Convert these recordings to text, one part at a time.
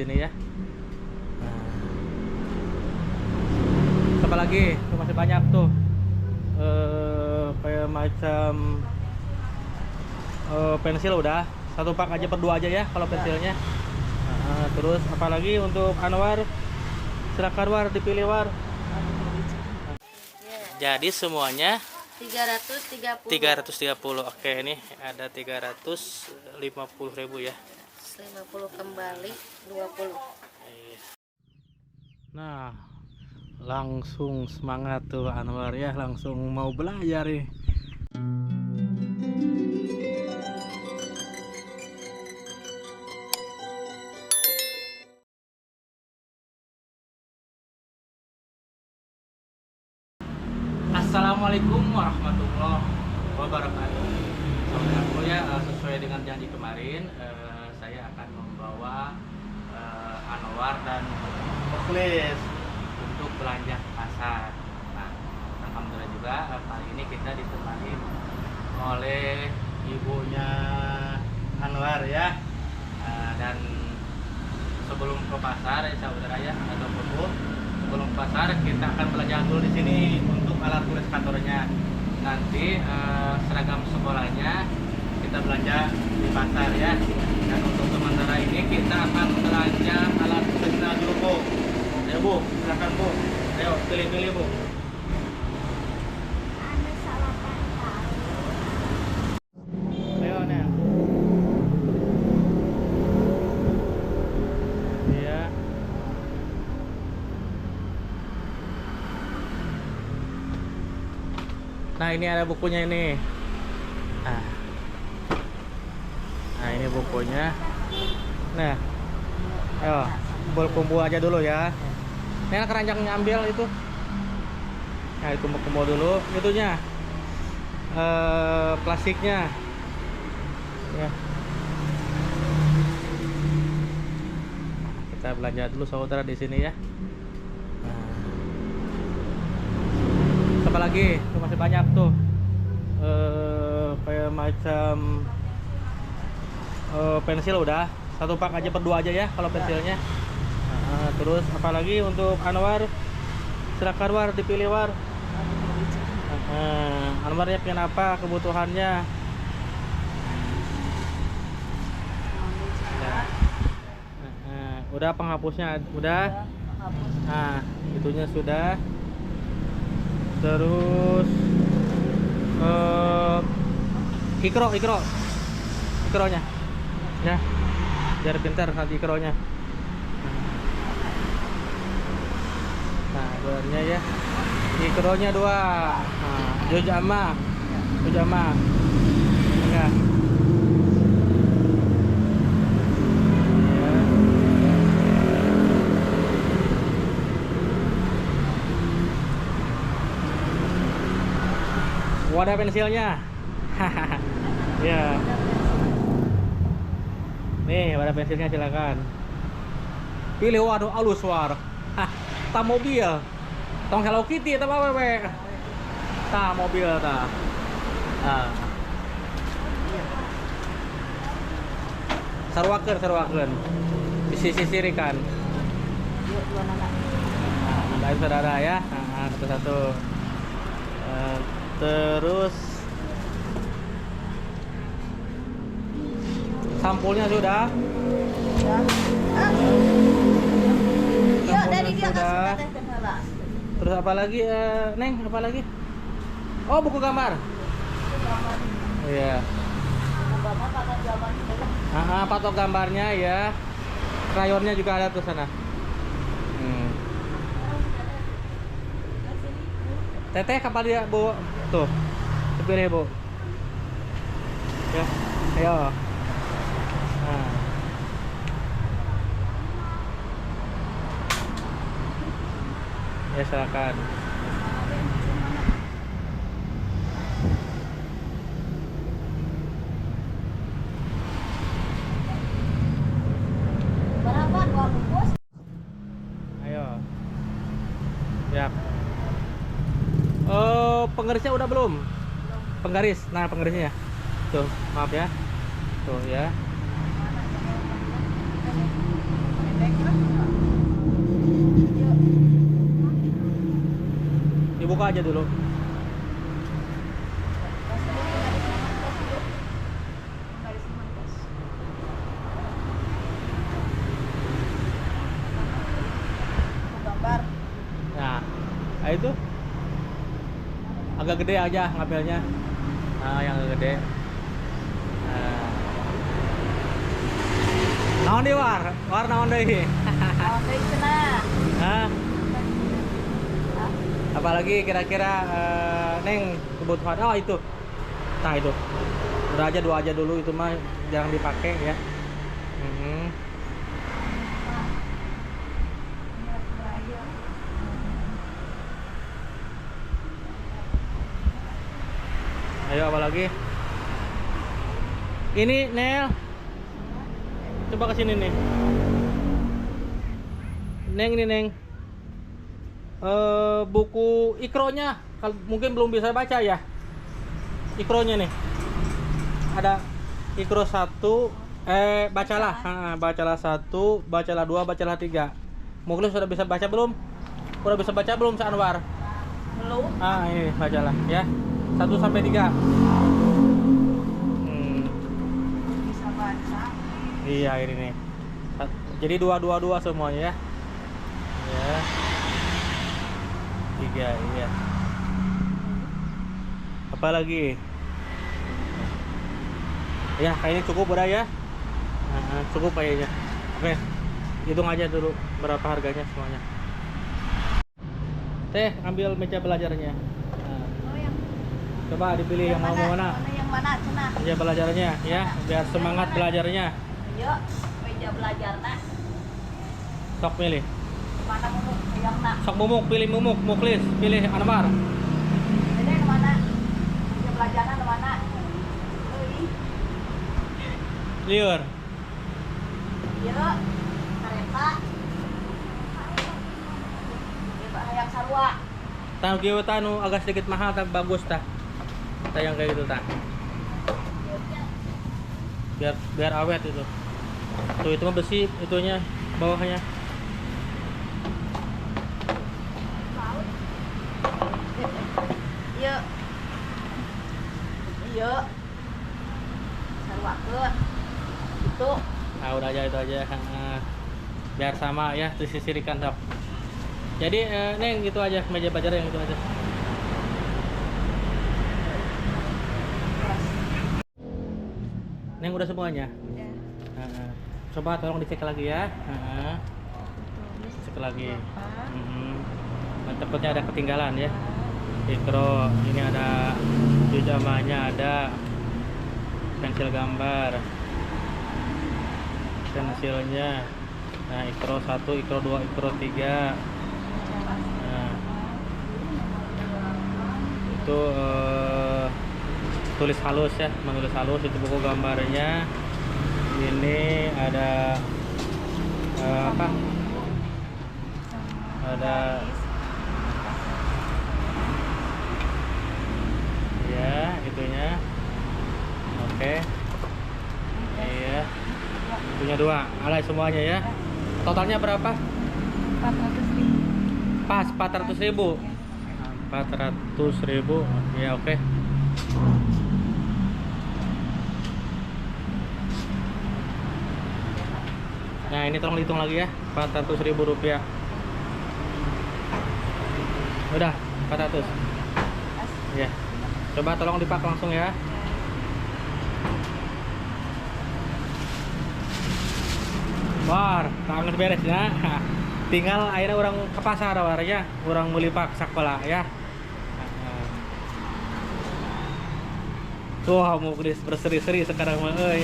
Ini ya. Nah, apa lagi? Tuh masih banyak tuh. Kayak macam pensil udah. Satu pak aja, berdua aja ya kalau pensilnya. Terus apalagi untuk Anwar? Silakan War, dipilih War. Jadi semuanya 330. Oke, ini ada 350.000 ya. 50 kembali 20. Nah, langsung semangat tuh Anwar ya, langsung mau belajar nih. Assalamualaikum warahmatullahi wabarakatuh. Saudaraku ya, sesuai dengan janji kemarin, saya akan membawa Anwar dan Mukhlis untuk belanja ke pasar. Nah, alhamdulillah juga kali ini kita ditemani oleh ibunya Anwar ya. Dan sebelum ke pasar, saudara ya, ataupun Bu, sebelum ke pasar kita akan belanja dulu di sini untuk alat tulis kantornya. Nanti seragam sekolahnya kita belanja di pasar ya. Dan untuk sementara ini kita akan belanja alat tulisnya dulu Bu. Ayo Bu, silakan Bu. Ayo pilih-pilih Bu. Ayo nih. Iya. Nah, ini ada bukunya ini. Nah, ini bukunya. Nah, ayo kumpul aja dulu ya. Ini keranjangnya ambil itu. Nah, dikumpul dulu itunya. Plastiknya. Ya. Kita belanja dulu saudara di sini ya. Apa lagi? Tuh masih banyak tuh. Kayak macam pensil udah. Satu pak aja, berdua aja ya kalau pensilnya. Terus apalagi untuk Anwar? Silakan War, dipilih War. Anwar ya, pengen apa kebutuhannya? Udah penghapusnya udah. Nah, itunya sudah. Terus ikronya ya, biar pintar nanti ikronya. Nah, duanya ya, ikronya 2. Nah, jojama ya. Wadah pensilnya. Ya. Nih, wadah pensilnya silakan. Pilih waduh alus War. Ta mobil. Tong Hello Kitty ta apa we? Ta mobil ta. Sarwakeun. Sisirikan. Nah, saudara ya. Nah, satu-satu. Terus sampulnya sudah. Iya, dari dia sudah. kasih teh. Terus apa lagi Neng? Apa lagi? Oh, buku gambar. Iya. Patok gambarnya ya. Krayonnya juga ada tuh sana. Teteh kapal dia Bu. Tuh. Pilih Bu. Ya. Ayo. Nah. Ya silakan. Berapa 2 bungkus? Ayo. Ya. Penggarisnya udah belum? Penggaris. Nah, penggarisnya. Tuh, maaf ya. Tuh ya. aja dulu. Gambar. Nah, itu agak gede aja ngambilnya. Nah, yang agak gede. Nah. Naon di war naon deui? Oh, dari sana. Hah? Apalagi kira-kira Neng kebutuhan. Oh itu. Nah itu. Udah aja dua aja dulu itu mah jangan dipakai ya. Ayo apalagi? Ini Nel. Coba ke sini nih. Neng ini Neng. Buku ikronya mungkin belum bisa baca ya. Ikronya nih. Ada ikro 1 bacalah. Bacalah 1, bacalah 2, bacalah 3. Mungkin sudah bisa baca belum? Udah bisa baca belum Sa Anwar? Belum. Ini bacalah ya. 1 sampai 3. Bisa baca. Iya ini nih. Jadi 2 semuanya ya. Ya. 3 iya. Apalagi? Ya kayaknya cukup udah ya. Cukup kayaknya. Oke. Hitung aja dulu berapa harganya semuanya. Teh ambil meja belajarnya. Oh, yang Coba dipilih yang mau mana. Yang mana? Cenah. Meja belajarnya ya, biar semangat belajarnya. Ayo, meja belajarna. Sok pilih. Mana mumuk yang nak? Sok Mumuk, pilih Mumuk, Muklis, pilih Anwar. Ini yang mana? Meja belajarna yang mana? Liur. Iya, kereta. Hayang sarua. Tanu kieu tanu agak sedikit mahal tapi bagus tah. Tah yang kayak gitu tah. Biar awet itu. Tuh itu mah besi itunya bawahnya. Iya. Iya. Saruakeun. Itu. Udah aja itu aja. Biar sama ya disisirikan sok. Jadi Neng gitu aja meja belajar yang itu aja. Neng udah semuanya. Ya. Coba tolong dicek lagi ya. Cek lagi. Takutnya ada ketinggalan ya. Ikro ini ada pijamanya, ada pensil gambar, pensilnya. Nah, ikro 1, ikro 2, ikro 3. Nah, itu tulis halus ya, menulis halus itu buku gambarnya. Ini ada apa? Ada ya, itunya. Oke. Iya. Punya 2. Alay semuanya ya. Totalnya berapa? 400.000. Pas 400.000. 400.000. Ya oke. Nah ini tolong dihitung lagi ya. 400.000 rupiah. Udah 400. Ya. Coba tolong dipak langsung ya. War, kangen beres ya. Tinggal akhirnya orang ke pasar warnya, orang beli pak sakola ya. Tuh mau berseri-seri sekarang mah euy.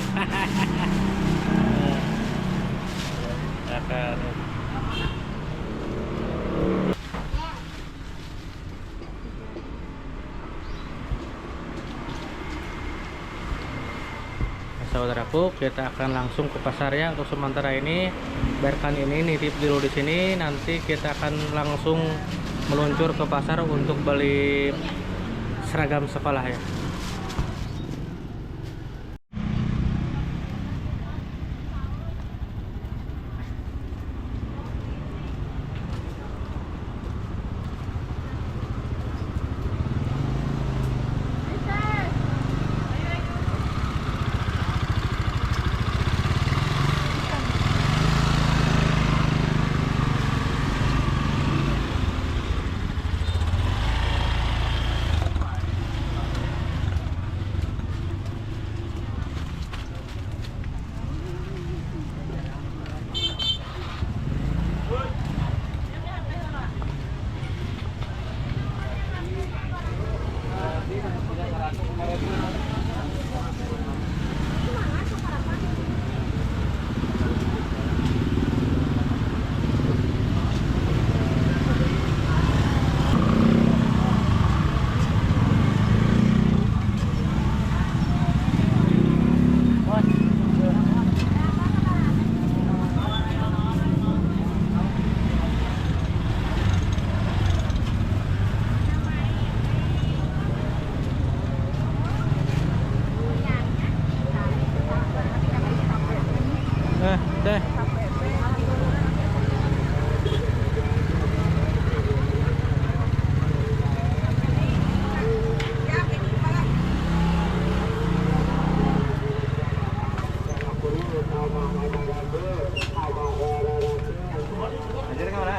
Akan. Saudaraku, kita akan langsung ke pasar ya untuk sementara ini. Biarkan ini nitip dulu di sini, nanti kita akan langsung meluncur ke pasar untuk beli seragam sekolah ya.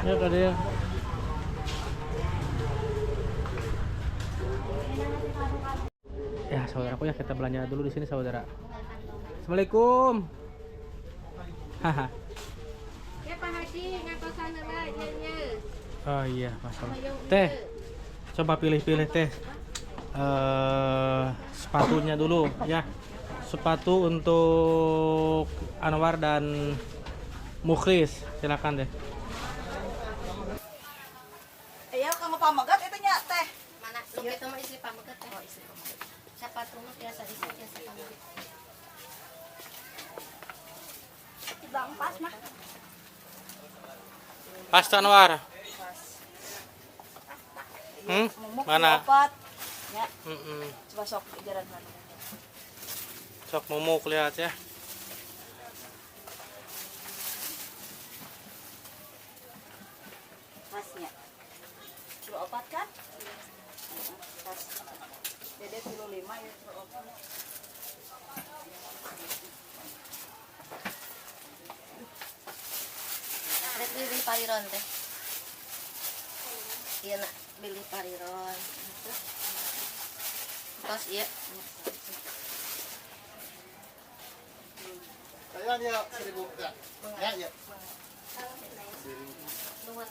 Ya ada ya. Ya saudaraku ya, kita belanja dulu di sini saudara. Assalamualaikum. Haha. Ya Pak Haji, ngakosan lah jadinya. Oh iya, masalah. Teh, coba pilih-pilih teh. Sepatunya dulu ya. Sepatu untuk Anwar dan Mukhlis, silakan deh. Iya, kamu pamagat itu nya teh. Mana? Lu itu mah istri pameget teh. Oh, istri pameget. Siapa tuh mah biasa istri biasa pameget. Di Bang Pas mah. Pas tuh Anwar. Mumuk Mana? opat. Ya, coba sok jalan mana. Sok Mumuk lihat ya. Pasnya. Kilo opat kan? Pas. Dede kilo 5 ya kilo opat. Rek beli pariron teh. Iya nak, beli pariron. Tos iya. Saya dia 1.000 ya. Ya, ya. Nuhun.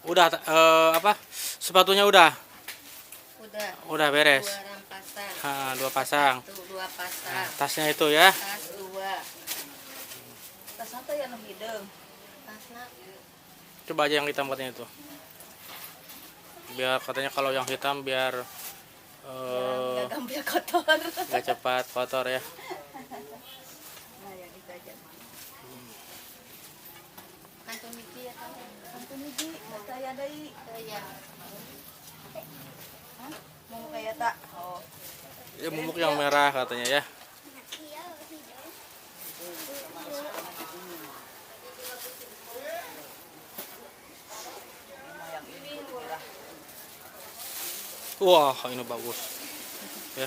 Udah apa? Sepatunya udah. Udah Beres. 2 rampasan. Ah, 2 pasang. Tuh 2 pasang. Nah, tasnya itu ya. Tas 2. Tas apa ya nu hideung? Tasna Coba aja yang hitam katanya itu. Biar katanya kalau yang hitam biar Gagang biar kotor. nggak cepat kotor ya. Nah, yang itu aja mah. kantong miki ya kan. Ampun hiji, enggak saya deui. Iya. Mau kayak tak. Oh. Ya Mumuk yang merah katanya ya. Yang ini murah. Wah, ini bagus. Ya.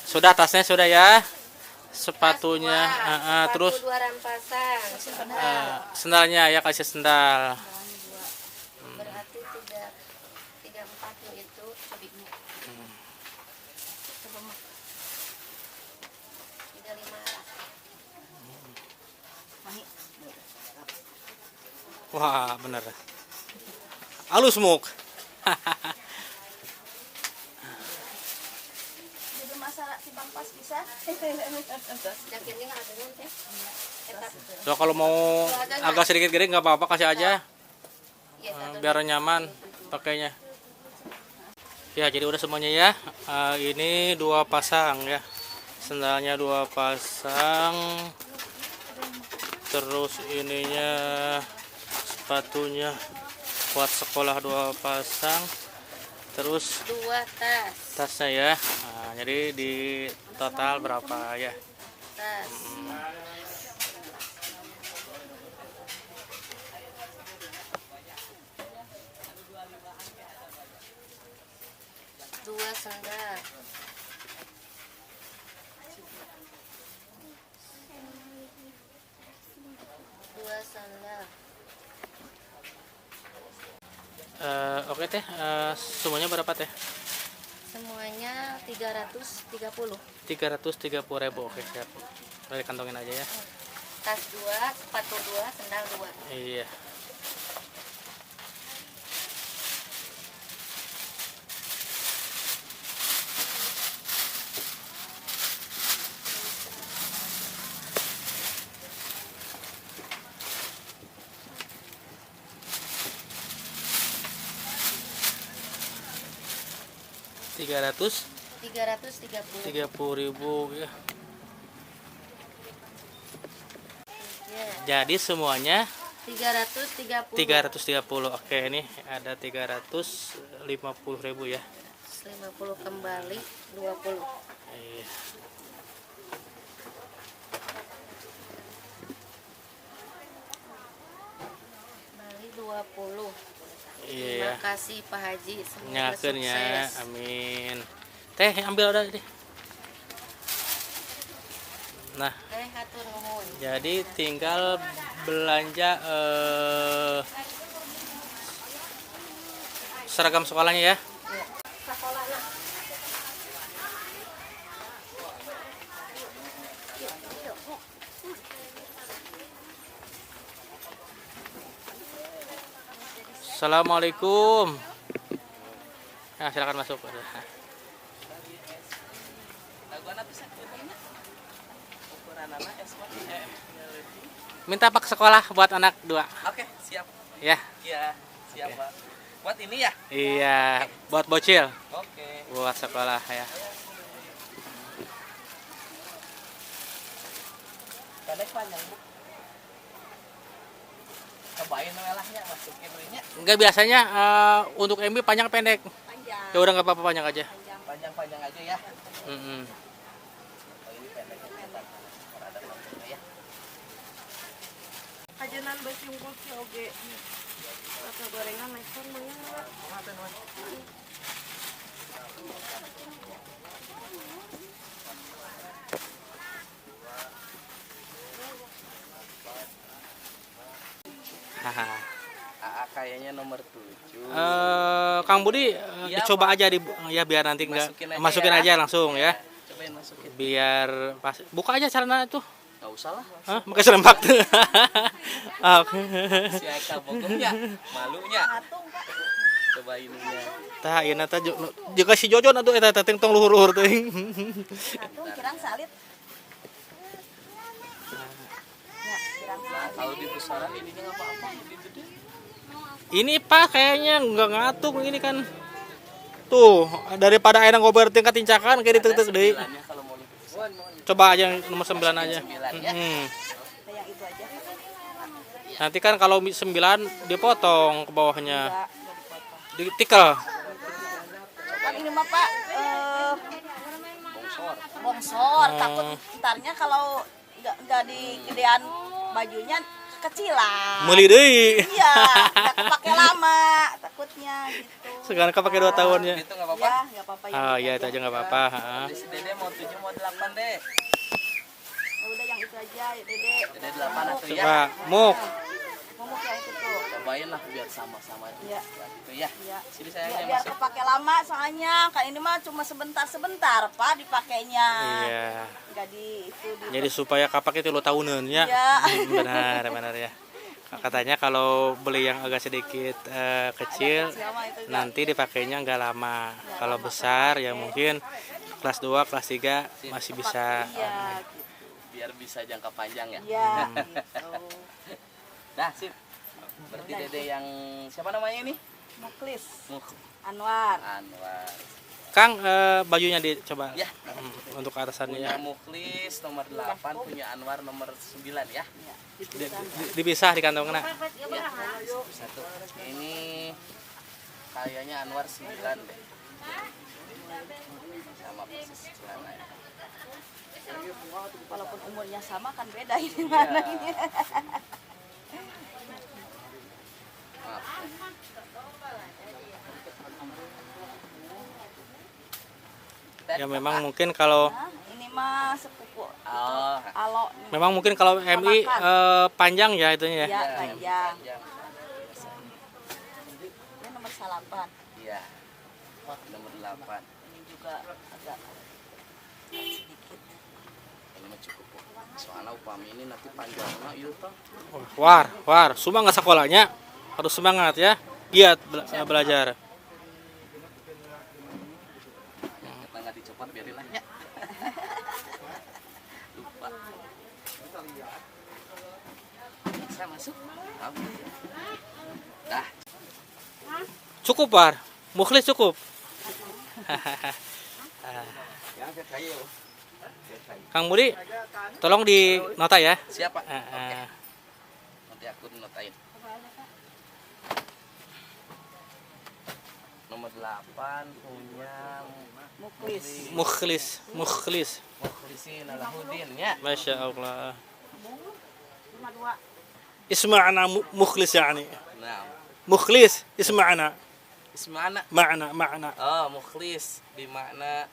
Sudah tasnya sudah ya. Sepatunya, terus 2 rampasan. sendalnya ya, kasih sendal. Berarti 3 4 itu cubiknya. Coba mah. 35. Mani. Wah, bener. Halus Muk. Jadi masalah si Bang Pas bisa. Jaketnya nggak ada teh. Eta. So, kalau mau agak sedikit gede nggak apa-apa, kasih aja. Iya, satu. Biar nyaman pakainya. Ya, jadi udah semuanya ya. Ini 2 pasang ya. Sendalnya 2 pasang. Terus ininya sepatunya buat sekolah 2 pasang. Terus 2 tas. tasnya ya. Jadi di total berapa ya? Tas. Dua sandal. Dua sandal. Oke teh, semuanya berapa teh? Semuanya 330. 330.000. Oke, siap. Udah dikantongin aja ya. Tas 2, sepatu 2, sandal 2. Iya. Tiga ratus 330. 30.000 ya. Ya, Jadi semuanya 330. 330. Oke, ini ada 350.000 ya. 50 kembali 20. Iya. Terima kasih Pak Haji, semoga Nyakeun sukses. ya. Amin. Teh ambil udah deh. Nah, Hatur nuhun. jadi tinggal belanja seragam sekolahnya ya. Assalamualaikum. Nah, silakan masuk. Minta pak sekolah buat anak 2. Oke, siap. Ya. Iya, siap, Pak. Buat ini ya? Iya, buat bocil. Oke. Buat sekolah ya. Pendek panjang, Bu. Cobain melahnya, masukin nya. Enggak biasanya untuk MB panjang pendek. Panjang. Ya udah nggak apa-apa panjang aja. Panjang-panjang aja ya. Mm-mm. Oh, ini pendek. Ada panjangnya ya. Ajenan beus yungkul ki oge. Rasa gorengan naikkan mangga. Haha. AA kayaknya nomor 7. Kang Budi Iya, dicoba Pak. aja ya biar nanti enggak Masukin aja ya. langsung ya. Cobain masukin. Biar pas buka aja celana itu. Enggak usah lah. Hah? Pakai serempak tuh. Oke. Si Eka bogornya, malunya. Atung Pak. Coba ininya. Tah ieu teh juga si Jojon atuh eta teh tong luhur-luhur teuing. Atung kirang salit. Ya, kirang Nah, salit. kalau di besaran ininya enggak apa-apa, lebih gede. Ini Pak kayaknya enggak ngatung ini kan. Tuh, daripada ayeuna ngober tingkat tincakan kayak ditek-tek deui. Sembilannya kalau mau lebih besar. Coba aja yang nomor 9 aja. 9 ya. Yang itu aja. Nanti kan kalau 9 dipotong ke bawahnya. Enggak dipotong. Ditikel. Kan ini mah Pak Bongsor. bongsor, takut entarnya kalau enggak digedean bajunya kekecilan. Meuli deui. Iya, enggak kepake lama takutnya gitu. Sekarang kepake 2 tahun ya. Itu enggak apa-apa. Ya, enggak apa-apa ya. Ah, iya itu aja enggak apa-apa, heeh. Si Dede mau 7 mau 8 deh. Ya udah yang itu aja ya Dede. Dede 8 atau ya. Coba muk. Ngomong yang itu tuh. Cobain lah biar sama-sama Iya. gitu ya. Iya. Sini Biar, sayangnya biar masuk. kepake lama soalnya kan ini mah cuma sebentar-sebentar Pak dipakainya. Iya. Enggak di itu di Jadi supaya kapaknya 3 tahunan ya. Iya. Benar ya. Katanya kalau beli yang agak sedikit kecil Kecil mah itu enggak. nanti dipakainya nggak lama. Kalau besar ya mungkin kelas 2, kelas 3 masih bisa. Iya. Biar bisa jangka panjang ya. Iya, gitu. Nah, sip. Berarti Dede yang siapa namanya ini? Muklis Muk Anwar. Anwar. Kang bajunya dicoba Ya. untuk atasannya Punya ya. Muklis nomor 8, punya Anwar nomor 9 ya. Iya, Dipisah di kantongnya. Satu. Ini kayaknya Anwar 9 deh. Sama persis celananya. Walaupun umurnya sama kan beda ini mana ini. Maaf. Ya memang mungkin kalau Nah, ini mah sepupu Oh, Alo. memang mungkin kalau MI panjang ya itunya ya. Ya, panjang. yang Ini nomor 8. iya. Nomor 8. Ini juga agak sedikit. Ini mah cukup. Soalnya upami ini nanti panjangnya itu toh. War, semangat sekolahnya. Harus semangat ya. Giat belajar. Kita nggak dicopot biarin lah ya. Lupa. Bisa masuk? Dah. Cukup, War. Mukhlis cukup. Kang Budi, tolong di nota ya. Siapa? Eh, Oke. eh. Nanti aku notain. Nomor 8 punya Muklis. Mukhlis. Mukhlisin Alahudin ya. Masya Allah. 52. Isma'na mukhlis yani. Nah, Mukhlis, isma'na. Ismana. Makna. Oh, mukhlis bermakna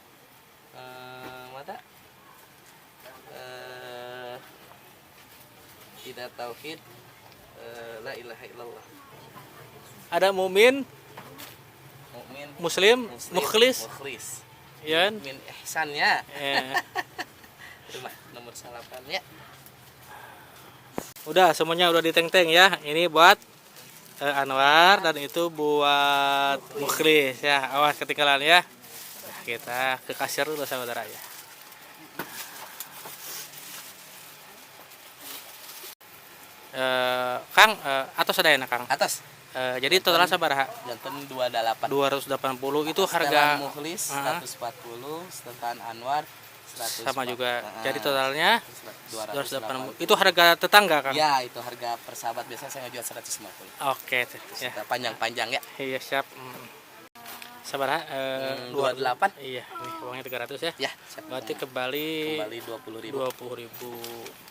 mata tidak tauhid, la ilaha illallah. Ada mukmin, Mukmin, muslim, mukhlis, ya. min ihsannya. Eh, Rumah nomor 8 ya. udah semuanya udah diteng-teng ya. Ini buat Anwar dan itu buat mukhlis ya. Awas ketinggalan ya. Nah, kita ke kasir dulu saudara ya. Kang, atas ada enak Kang. Atas. Jadi totalnya sabaraha? Jantan 28. 280 itu harga Setelan mukhlis 140, setelan Anwar 100. sama juga. Jadi totalnya 280. 280. Itu harga tetangga Kang. Ya, itu harga persahabat biasanya saya ngejual 150. Oke, ya. Panjang-panjang ya. Iya, siap. Sabaraha? 28. Iya, nih uangnya 300 ya. Ya, siap. Berarti kembali 20.000. 20.000.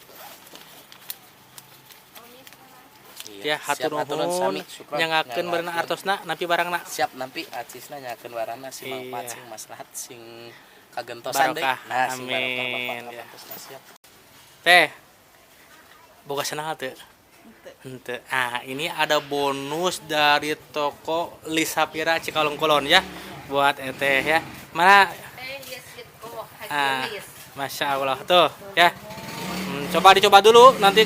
Iya, Ya, hatur nuhun nyangakeun berenang artosna napi barangna. Siap nampi acisna nyakeun warana si manfaat Iya. sing maslahat sing kagentosan deui. Barokah. Sing barokah Amin. bapak Ya. kagentosna siap. Teh. Boga senang teu? Henteu. Ah, ini ada bonus dari toko Lisapira Cikalong Kulon ya buat Eteh ya. Mana? Ah, Masya Allah tuh ya. Coba dicoba dulu nanti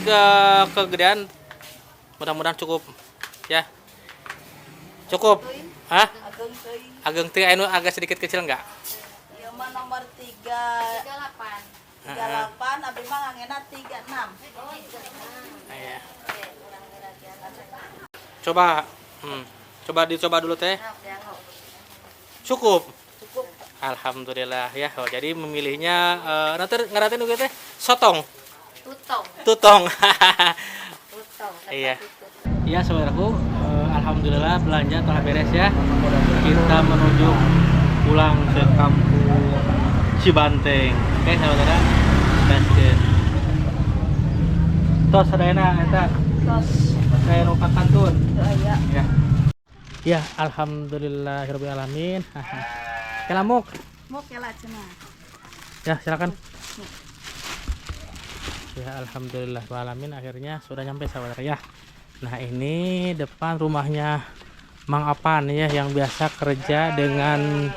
kegedean. Mudah-mudahan cukup ya. Cukup. Hah? Ageng teh anu agak sedikit kecil enggak? Ieu mah nomor 38 abi mah ngangena 36. Iya. Coba. Coba dulu teh. Cukup. Alhamdulillah ya. Oh, jadi memilihnya nanti ngaratin juga teh sotong. Tutong. Iya. Iya saudaraku, alhamdulillah belanja telah beres ya. Kita menuju pulang ke kampung Cibanteng. Oke saudara, gaskeun. Tos sadayana eta. Tos. Saya numpang kantun. Aya. Ya. Ya, alhamdulillahirabbil alamin. Kelamuk. Mok ya lah cenah. Ya, silakan. Ya, alhamdulillah alamin akhirnya sudah nyampe saudara ya. Nah, ini depan rumahnya Mang Apan ya yang biasa kerja dengan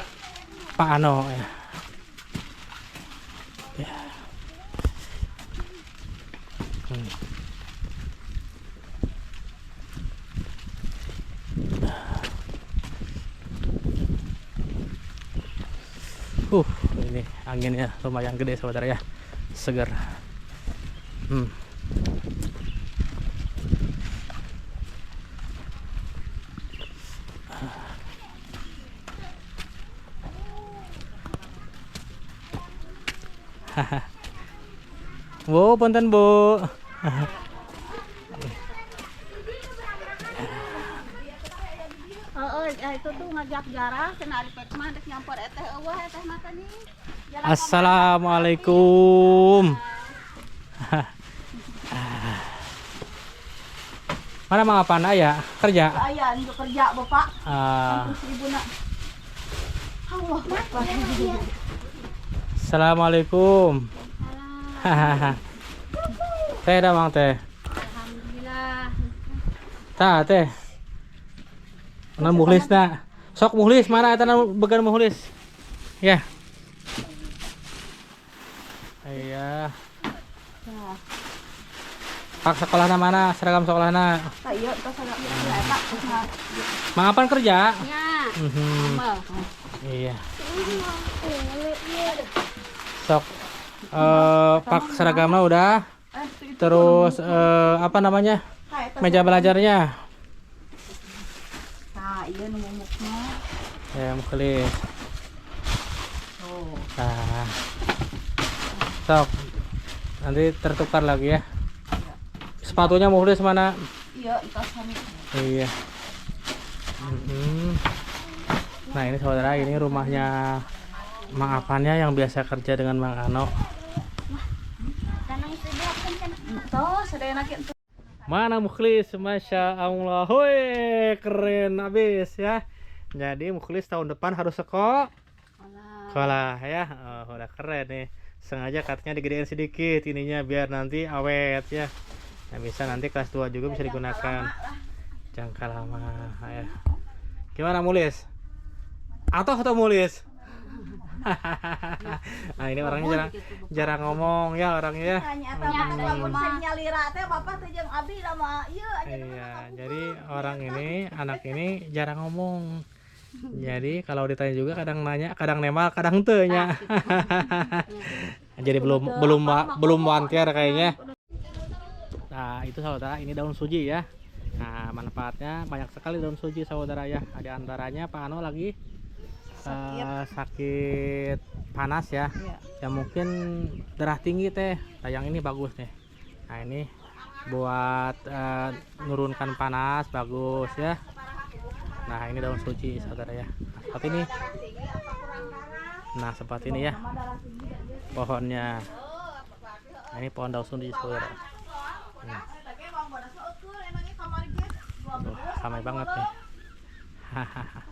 Pak Ano ya. Ya. Ini anginnya lumayan gede saudara ya. Segar. Bu, punten Bu. Itu tuh ngajak jarah cenah ari pek mah dek nyampor eteh eueuh eteh mah teh nih. Assalamualaikum. Mana Mang Apan aya kerja? Aya anu kerja Bapak. Ibuna. Allah Akbar. Assalamualaikum. Teh dah Mang teh. Alhamdulillah. Tah teh. Mana muhlis na? Sok muhlis mana eta began muhlis? Ya. Iya. Pak sekolahna mana? Seragam sekolahna? Ieu tos seragam eta. Mang Apan kerja? Ya. Iya. Sok pak seragamnya udah. Terus apa namanya? Meja belajarnya. Nah, ieu nu mumukna. Ya, mukhlis. Oh. Nah. Sok. Nanti tertukar lagi ya. Sepatunya mukhlis mana? Iya, tos kami. Iya. Nah, ini saudara, ini rumahnya Mang Apannya yang biasa kerja dengan Mang Ano. Tos sadayana kieu. Mana mukhlis, Masya Allah, hoi keren abis ya. Jadi Mukhlis tahun depan harus sekolah. Alah. Sekolah ya. Oh, udah keren nih. Sengaja katanya digedein sedikit ininya biar nanti awet ya. Nah, bisa nanti kelas 2 juga bisa digunakan. Jangka lama ya. Gimana Mulis? Atau Mulis? Nah, ini orangnya jarang ngomong ya orangnya ya. Tanya eta mah lamun senya lira teh bapak teh jeung abdi lama ieu aja. Iya, jadi orang ini, anak ini jarang ngomong. Jadi kalau ditanya juga kadang nanya, kadang nembak, kadang teu nya. Jadi belum wantiar kayaknya. Nah, itu saudara, ini daun suji ya. Nah, manfaatnya banyak sekali daun suji saudara ya. Ada antaranya Pak Ano lagi sakit panas ya. Iya. Ya mungkin darah tinggi teh. Nah, yang ini bagus nih. Nah, ini buat nurunkan panas bagus ya. Nah, ini daun suji saudara ya. Nah, seperti ini. Nah, seperti ini ya. Pohonnya. Nah, ini pohon daun suji saudara. Tuh, ramai banget nih. Hahaha.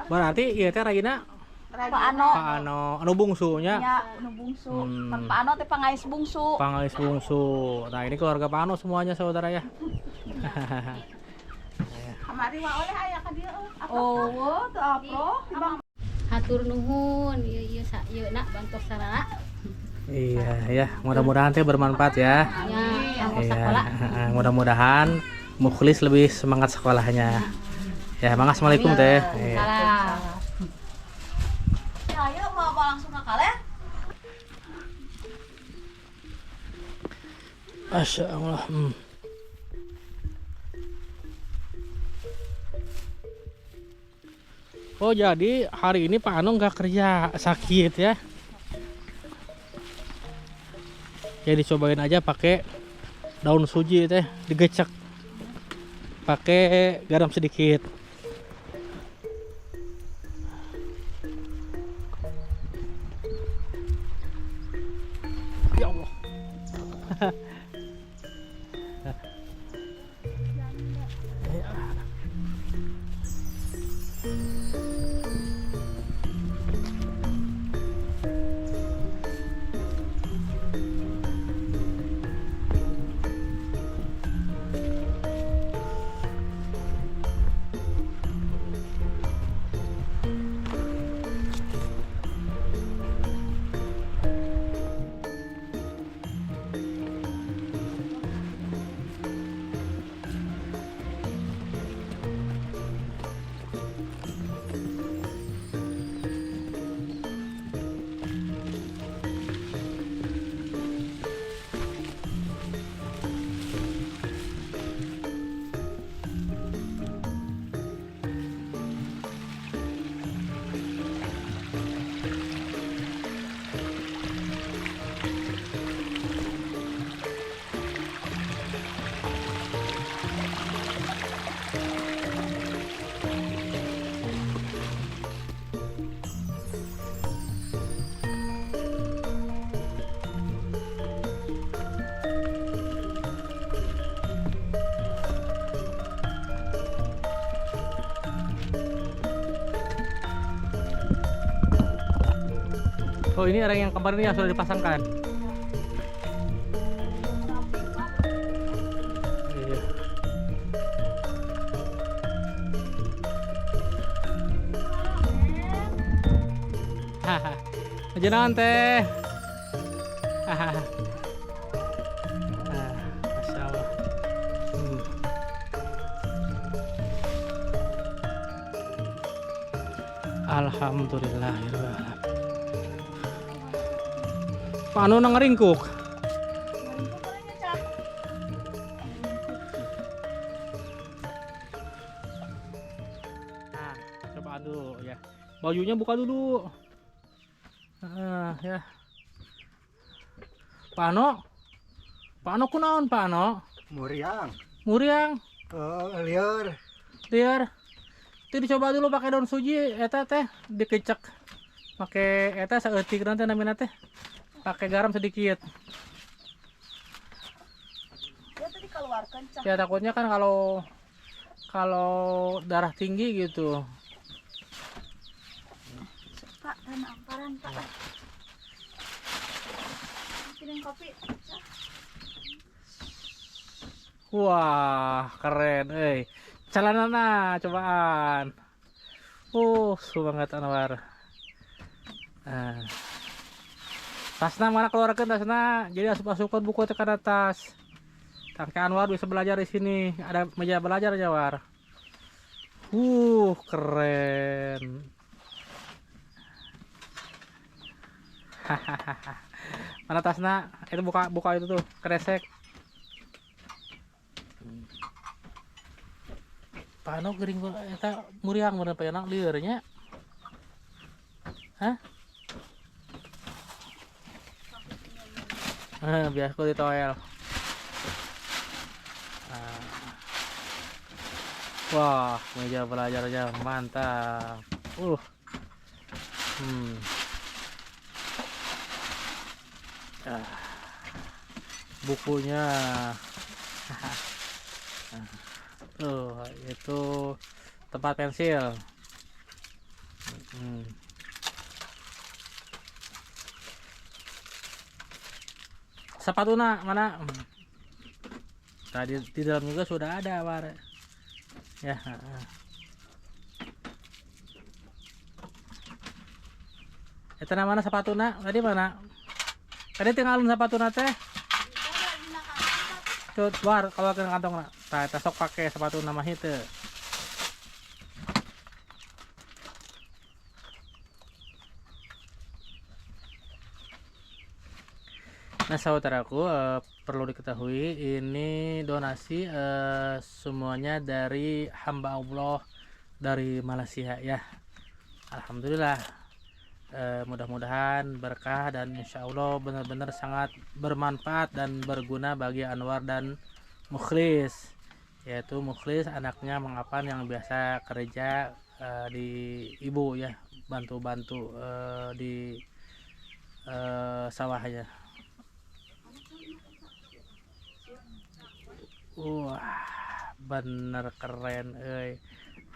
Berarti iya teh Ragina Pak Ano. Pak Ano anu bungsunya. Nya nu bungsu. Hmm. Pak Ano teh pangais bungsu. Pangais bungsu. Nah, ini keluarga Pak Ano semuanya saudara ya. Kamari mah oleh aya ka dieu. Oh, teu apro. Hatur nuhun, ieu nak bantu sarana. Iya ya, mudah-mudahan teh bermanfaat ya. Ya, kanggo Iya, sekolah. mudah-mudahan Mukhlis lebih semangat sekolahnya. Ya, assalamualaikum teh. Iya. Salam. Ya, ayo mau langsung ka kalen. Masya Allah. Oh, jadi hari ini Pak Ano nggak kerja, sakit ya. Ya dicobain aja pakai daun suji teh, digecek pakai garam sedikit. Ya Allah. Oh, ini orang yang kemarin yang sudah dipasangkan. Iya. Haha. Jangan teh. Haha. Masya Allah. Alhamdulillahirrahmanirrahim. Pak Ano nang ringkuk. Nah, coba dulu ya. Bajunya buka dulu. Ya. Pak Ano. Pak Ano kunaon Pak Ano? Muriang. Muriang. Liar. Liar. Itu dicoba dulu pakai daun suji eta teh dikecek. Pakai eta saeutik nanti namina teh. Pakai garam sedikit. keluarkan cah. Ya takutnya kan kalau darah tinggi gitu. Pak, tanah amparan Pak. Piring kopi. Cah. Wah, keren, Celana cobaan. Banget Anwar. Tasna mana keluarkan tasna. Jadi asup-asupkan buku tekan atas. Tangke Anwar bisa belajar di sini. Ada meja belajar aja, War. Keren. Mana tasna? Itu buka itu tuh, kresek. Pano gering eta muriang bener penang liurnya. Hah? Biasa ku ditoel. Wah, meja belajarnya mantap. Bukunya. Itu tempat pensil. Sepatuna mana? Tadi di dalam juga sudah ada, War. Ya. Itu mana sepatuna? Tadi mana? Tadi tinggalin sepatuna teh. Tuh, War, kalau ke kantong nak. Tah sok pakai sepatu nama itu. Nah, saudaraku, perlu diketahui ini donasi semuanya dari hamba Allah dari Malaysia ya. Alhamdulillah. Mudah-mudahan berkah dan insya Allah benar-benar sangat bermanfaat dan berguna bagi Anwar dan Mukhlis, yaitu Mukhlis anaknya Mang Apan yang biasa kerja di ibu ya, bantu-bantu di sawahnya. Wah, bener keren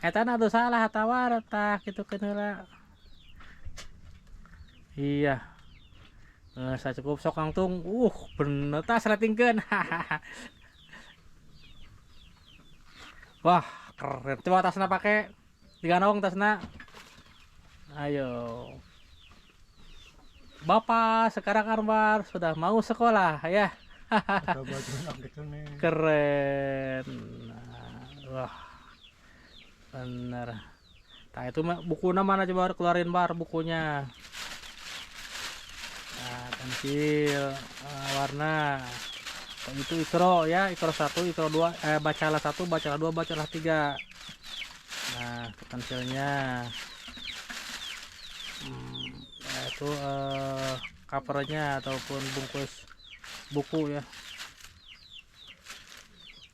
eta atuh salah tawar tah kitu keneura. Iya. Saya cukup sok langsung bener tah seletingkeun. Wah, keren. Coba tasna pakai diganong tasna. Ayo. Bapak sekarang Anwar sudah mau sekolah ya. Keren. Wah, bener. Nah itu bukunya mana coba keluarin Bar bukunya. Nah, pensil warna. Itu Ikro ya, Ikro 1, Ikro 2, bacalah 1, bacalah 2, bacalah 3. Nah, pensilnya. Itu covernya ataupun bungkus buku ya.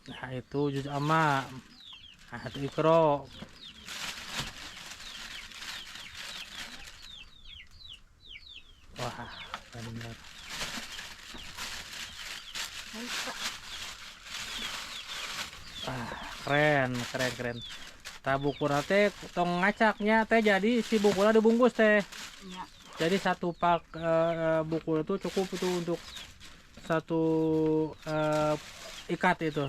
Nah itu juz amma. Nah itu Ikro. Wah benar. Keren. Tah buku nate tong ngacaknya teh jadi si bukunya dibungkus teh. Ya. Jadi satu pak buku itu cukup itu untuk satu ikat itu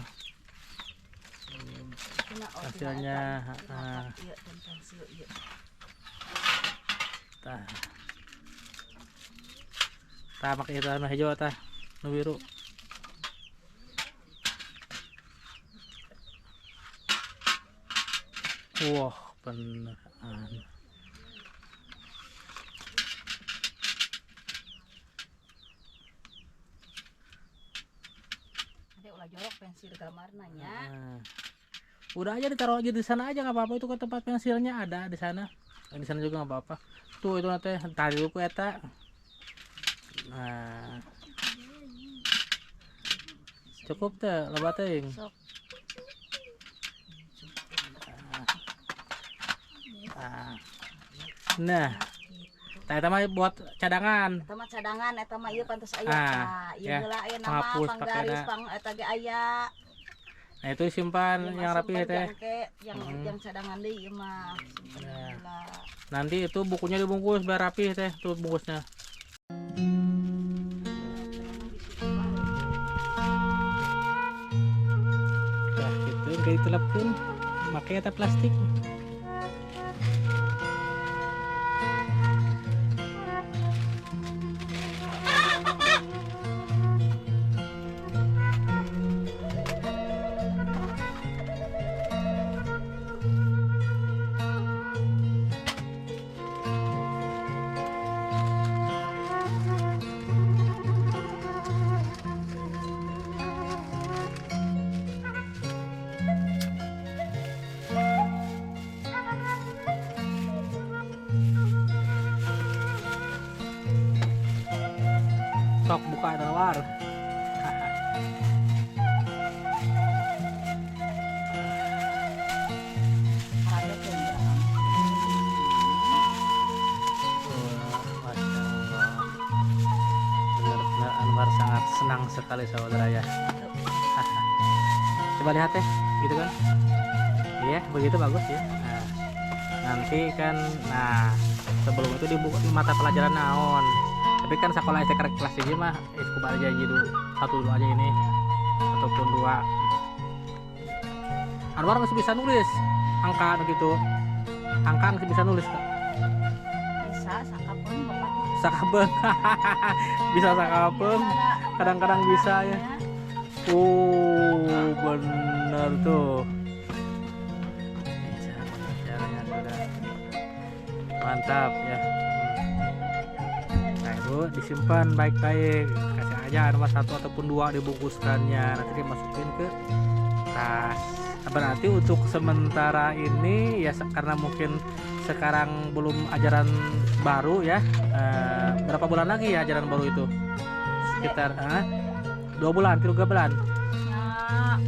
hasilnya. Tah pakai itu hijau tah nu biru. Wah bener. Jorok pensil gambarnya. Udah aja ditaruh aja di sana aja nggak apa-apa, itu ke tempat pensilnya ada di sana. Di sana juga nggak apa-apa. Tuh itu nanti tadi dulu eta. Nah. Cukup teh loba teuing. Nah. Eta mah buat cadangan. Eta mah cadangan, eta mah ieu pantes aya. Ieu heula aya nama panggaris pang eta ge aya. Nah itu simpan yang rapi ya teh. Yang cadangan deh ieu mah. Nah. Nanti itu bukunya dibungkus biar rapi teh tuh bungkusnya. Nah gitu kayak ditelepkan pakai eta plastik. Sok buka Anwar. Masya Allah. Benar-benar Anwar sangat senang sekali saudara ya. Coba lihat ya, gitu kan? Iya, begitu bagus ya. Nah, nanti kan, nah sebelum itu dibuka mata pelajaran naon. Tapi kan sekolah SD kelas 3 mah kubar aja dulu, 1 dulu aja ini ataupun 2. Anwar masih bisa nulis angka gitu, angka masih bisa nulis Kak. Bisa sakapun bapak. Sakabeng. Bisa sakabeng, kadang-kadang bisa ya. Bener tuh caranya sudah mantap ya. Nah itu disimpan baik-baik, kasih aja Anwar 1 ataupun 2 dibungkuskannya, nanti dimasukin ke tas. Berarti untuk sementara ini ya karena mungkin sekarang belum ajaran baru ya, berapa bulan lagi ya ajaran baru itu? Sekitar 2 bulan, 3 bulan. Nah,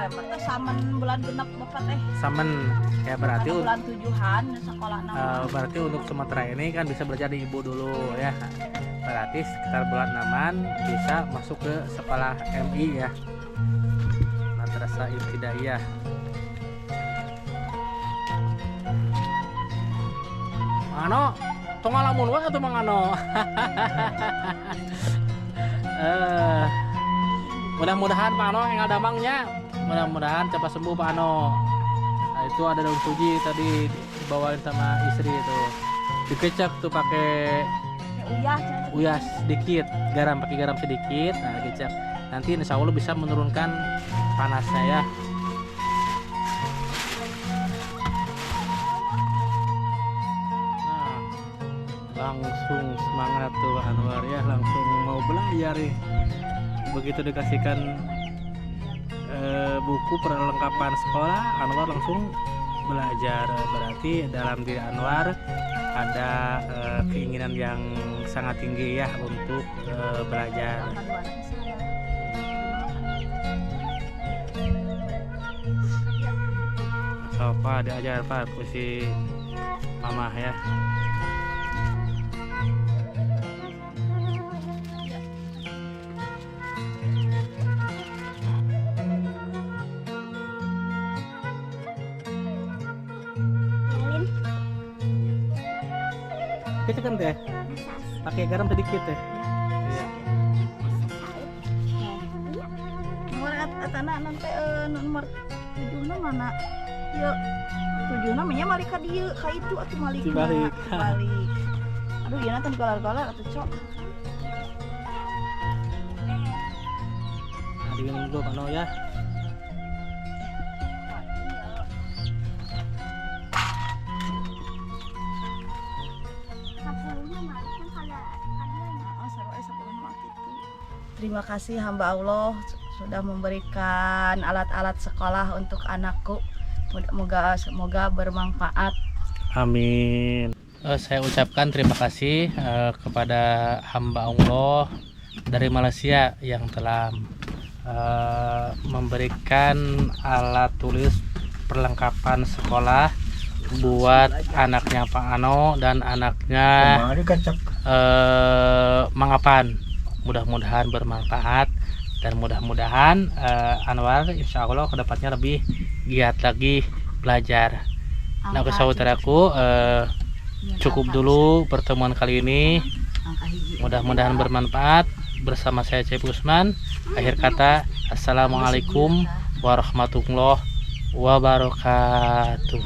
bulan ke samen bulan genep bapak teh. Samen ya berarti bulan 7-an sekolah nama. berarti untuk sementara ini kan bisa belajar di ibu dulu ya. Berarti sekitar bulan 6-an bisa masuk ke sekolah MI ya. Madrasah Ibtidaiyah. Ano, tong ngalamun wae atuh Mang Ano. Mudah-mudahan Pak Ano yang damangnya, mudah-mudahan cepat sembuh Pak Ano. Nah, itu ada daun suji tadi dibawain sama istri itu, dikecap tuh pakai uyah sedikit, pakai garam sedikit, nah dikecap. Nanti insya Allah bisa menurunkan panasnya ya. Nah, langsung semangat tuh Anwar ya, langsung mau belajar nih. Begitu dikasihkan buku perlengkapan sekolah, Anwar langsung belajar. Berarti dalam diri Anwar ada keinginan yang sangat tinggi ya untuk belajar. So, Pak diajar Pak si Mama ya. Kita kan teh pakai garam sedikit teh. Iya. Nomor atana nanti nomor 7 mana? Yuk 7 namanya malika dieu ka itu atuh malika. Dibalik. Aduh ieu nanti galar-galar atuh cok. Nah, diminum dulu Pak No ya. Terima kasih hamba Allah sudah memberikan alat-alat sekolah untuk anakku. Semoga bermanfaat. Amin. Saya ucapkan terima kasih kepada hamba Allah dari Malaysia yang telah memberikan alat tulis perlengkapan sekolah buat anaknya Pak Ano dan anaknya Mang Apan. Mudah-mudahan bermanfaat Dan mudah-mudahan Anwar insya Allah kedepannya lebih giat lagi belajar. Nah, saudaraku, cukup dulu pertemuan kali ini. Mudah-mudahan bermanfaat. Bersama saya Cep Usman. Akhir kata, assalamualaikum warahmatullahi wabarakatuh.